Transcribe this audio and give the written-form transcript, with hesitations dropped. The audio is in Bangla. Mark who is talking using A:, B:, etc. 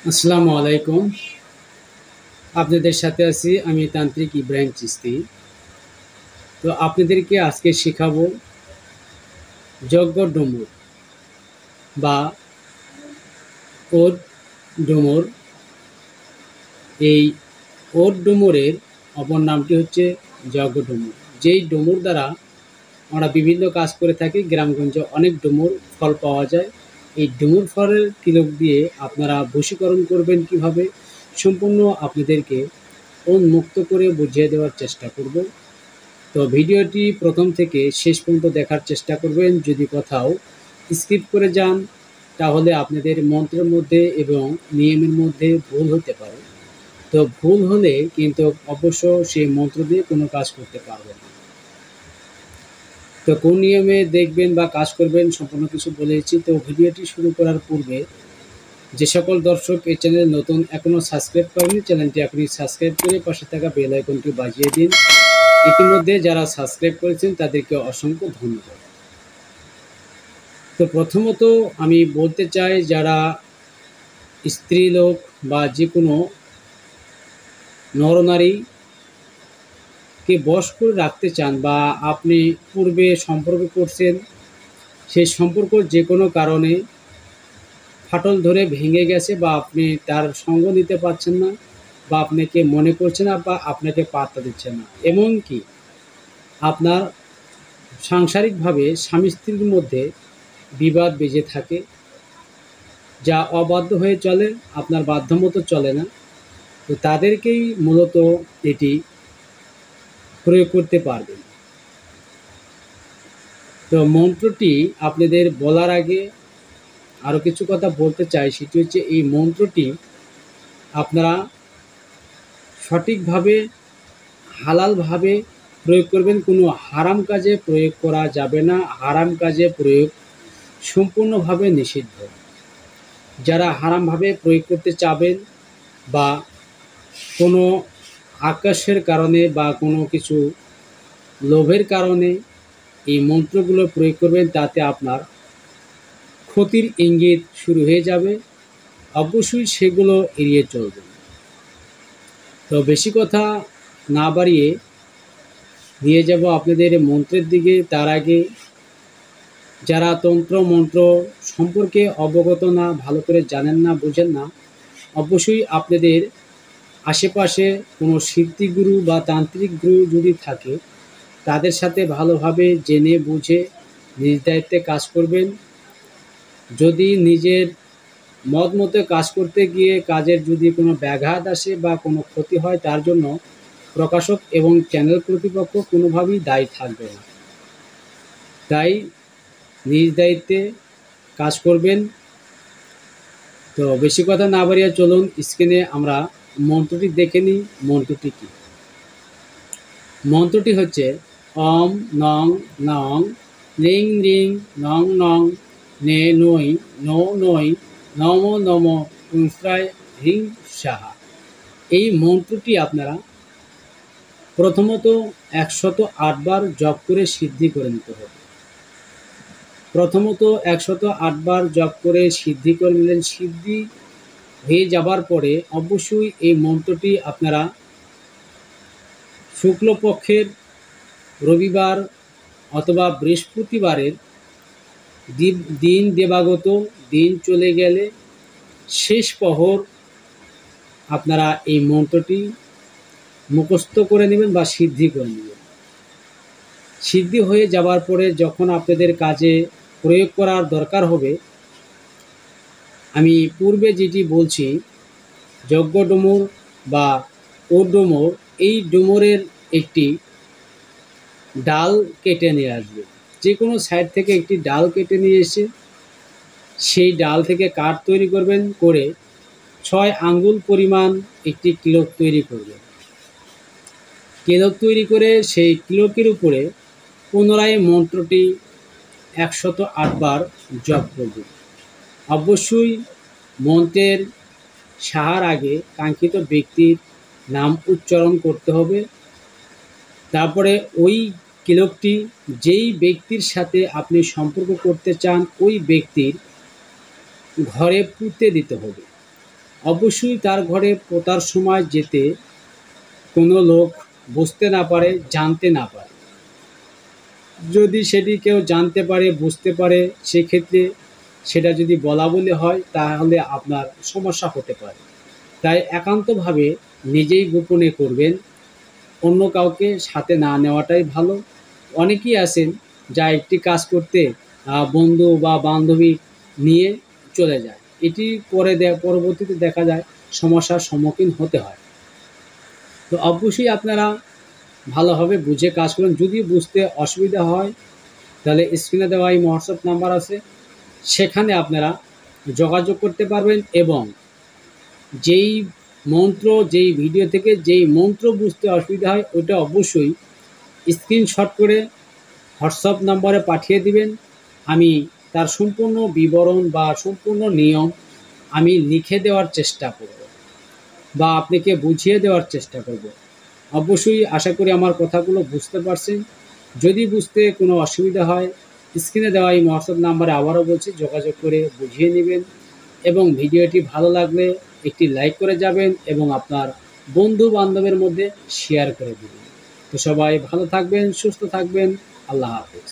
A: আসসালামু আলাইকুম। আপনাদের সাথে আছি আমি তান্ত্রিক ইব্রাহিম চিস্তি। তো আপনাদেরকে আজকে শেখাবো যজ্ঞ ডুমুর বা ওট ডুমুর। এই ওট ডুমুরের অপর নামটি হচ্ছে যজ্ঞ ডুমুর। যেই ডুমুর দ্বারা আমরা বিভিন্ন কাজ করে থাকি। গ্রামগঞ্জে অনেক ডুমুর ফল পাওয়া যায়। এই ডুমুর ফলের তিলক দিয়ে আপনারা বশীকরণ করবেন কিভাবে, সম্পূর্ণ আপনাদেরকে উন্মুক্ত করে বুঝিয়ে দেওয়ার চেষ্টা করব। তো ভিডিওটি প্রথম থেকে শেষ পর্যন্ত দেখার চেষ্টা করবেন। যদি কোথাও স্কিপ করে যান তাহলে আপনাদের মন্ত্রের মধ্যে এবং নিয়মের মধ্যে ভুল হতে পারে। তো ভুল হলে কিন্তু অবশ্য সেই মন্ত্র দিয়ে কোনো কাজ করতে পারবেন না। তো কোন নিয়মে দেখবেন বা কাজ করবেন সম্পূর্ণ কিছু বলেছি। তো ভিডিওটি শুরু করার পূর্বে যে সকল দর্শক এই চ্যানেল নতুন এখনও সাবস্ক্রাইব করেনি, চ্যানেলটি এখনই সাবস্ক্রাইব করে পাশে থাকা বেল আইকনটি বাজিয়ে দিন। ইতিমধ্যে যারা সাবস্ক্রাইব করেছেন তাদেরকে অসংখ্য ধন্যবাদ। তো প্রথমত আমি বলতে চাই, যারা স্ত্রী লোক বা যে কোনো নরনারীকে বশ করে রাখতে চান বা আপনি পূর্বে সম্পর্ক করছেন, সেই সম্পর্ক যে কোনো কারণে ফাটল ধরে ভেঙে গেছে বা আপনি তার সঙ্গ নিতে পারছেন না বা আপনাকে মনে করছে না বা আপনাকে পাত্তা দিচ্ছে না, এমনকি আপনার সাংসারিকভাবে স্বামী স্ত্রীর মধ্যে বিবাদ বেজে থাকে, যা অবাধ্য হয়ে চলে, আপনার বাধ্যমতো চলে না, তো তাদেরকেই মূলত এটি প্রয়োগ করতে পারবেন। তো মন্ত্রটি আপনাদের বলার আগে আরও কিছু কথা বলতে চাই। সেটি হচ্ছে, এই মন্ত্রটি আপনারা সঠিকভাবে হালালভাবে প্রয়োগ করবেন। কোনো হারাম কাজে প্রয়োগ করা যাবে না। হারাম কাজে প্রয়োগ সম্পূর্ণভাবে নিষিদ্ধ। যারা হারামভাবে প্রয়োগ করতে চাবেন বা কোনো আকাশের কারণে বা কোনো কিছু লোভের কারণে এই মন্ত্রগুলো প্রয়োগ করবেন, তাতে আপনার ক্ষতির ইঙ্গিত শুরু হয়ে যাবে। অবশ্যই সেগুলো এড়িয়ে চলবেন। তো বেশি কথা না বাড়িয়ে নিয়ে যাব আপনাদের মন্ত্রের দিকে। তার আগে যারা তন্ত্র মন্ত্র সম্পর্কে অবগত না, ভালো করে জানেন না, বুঝেন না, অবশ্যই আপনাদের আশেপাশে কোনো সিদ্ধিগুরু বা তান্ত্রিক গুরু যদি থাকে, তাদের সাথে ভালোভাবে জেনে বুঝে নিজ দায়িত্বে কাজ করবেন। যদি নিজের মত মতো কাজ করতে গিয়ে কাজের যদি কোনো ব্যাঘাত আসে বা কোনো ক্ষতি হয়, তার জন্য প্রকাশক এবং চ্যানেল কর্তৃপক্ষ কোনোভাবেই দায়ী থাকবে না। তাই নিজ দায়িত্বে কাজ করবেন। তো বেশি কথা না বাড়িয়ে চলুন স্ক্রিনে আমরা মন্ত্রটি দেখে নিই। মন্ত্রটি কি? মন্ত্রটি হচ্ছে অম নং নং রিং রিং নং নং নে নই নো নই নম নম উংস্রায় হিং সাহা। এই মন্ত্রটি আপনারা প্রথমত 108 বার জপ করে সিদ্ধি করে নিতে হবে। প্রথমত 108 বার জপ করে সিদ্ধি করে নিলেন। সিদ্ধি হয়ে যাবার পরে অবশ্যই এই মন্ত্রটি আপনারা শুক্লপক্ষের রবিবার অথবা বৃহস্পতিবারের দিন দেবাগত দিন চলে গেলে শেষ প্রহর আপনারা এই মন্ত্রটি মুখস্থ করে নেবেন বা সিদ্ধি করে নেবেন। সিদ্ধি হয়ে যাবার পরে যখন আপনাদের কাজে প্রয়োগ করার দরকার হবে, আমি পূর্বে যেটি বলছি, যজ্ঞ ডুমুর বা ও ডুমুর, এই ডুমুরের একটি ডাল কেটে নিয়ে আসবে। যে কোনো সাইড থেকে একটি ডাল কেটে নিয়ে এসে সেই ডাল থেকে কাঠ তৈরি করবেন, করে 6 আঙ্গুল পরিমাণ একটি কিলক তৈরি করবেন। কিলক তৈরি করে সেই কিলকের উপরে পুনরায় মন্ত্রটি 108 বার জপ করবেন। অবশ্যই মন্ত্রের সাহার আগে কাঙ্ক্ষিত ব্যক্তির নাম উচ্চারণ করতে হবে। তারপরে ওই কিলকটি যেই ব্যক্তির সাথে আপনি সম্পর্ক করতে চান ওই ব্যক্তির ঘরে পুঁতে দিতে হবে। অবশ্যই তার ঘরে পোঁতার সময় যেতে কোনো লোক বুঝতে না পারে, জানতে না পারে। যদি সেটি কেউ জানতে পারে, বুঝতে পারে, সেক্ষেত্রে সেটা যদি বলাবলি হয় তাহলে আপনার সমস্যা হতে পারে। তাই একান্তভাবে নিজেই গোপনে করবেন, অন্য কাউকে সাথে না নেওয়াটাই ভালো। অনেকেই আছেন যা একটি কাজ করতে বন্ধু বা বান্ধবী নিয়ে চলে যায়, এটি পরবর্তীতে দেখা যায় সমস্যার সম্মুখীন হতে হয়। তো অবশ্যই আপনারা ভালোভাবে বুঝে কাজ করুন। যদি বুঝতে অসুবিধা হয় তাহলে স্ক্রিনে দেওয়া এই হোয়াটসঅ্যাপ নাম্বার আছে, সেখানে আপনারা যোগাযোগ করতে পারবেন এবং যেই মন্ত্র, যেই ভিডিও থেকে যেই মন্ত্র বুঝতে অসুবিধা হয় ওইটা অবশ্যই স্ক্রিনশট করে হোয়াটসঅ্যাপ নম্বরে পাঠিয়ে দিবেন। আমি তার সম্পূর্ণ বিবরণ বা সম্পূর্ণ নিয়ম আমি লিখে দেওয়ার চেষ্টা করব বা আপনাকে বুঝিয়ে দেওয়ার চেষ্টা করব। অবশ্যই আশা করি আমার কথাগুলো বুঝতে পারছেন। যদি বুঝতে কোনো অসুবিধা হয় স্ক্রিনে দেওয়া এই হোয়াটসঅ্যাপ নাম্বারে আবারও বলছি যোগাযোগ করে বুঝিয়ে নেবেন এবং ভিডিওটি ভালো লাগলে একটি লাইক করে যাবেন এবং আপনার বন্ধু বান্ধবের মধ্যে শেয়ার করে দেবেন। তো সবাই ভালো থাকবেন, সুস্থ থাকবেন। আল্লাহ হাফেজ।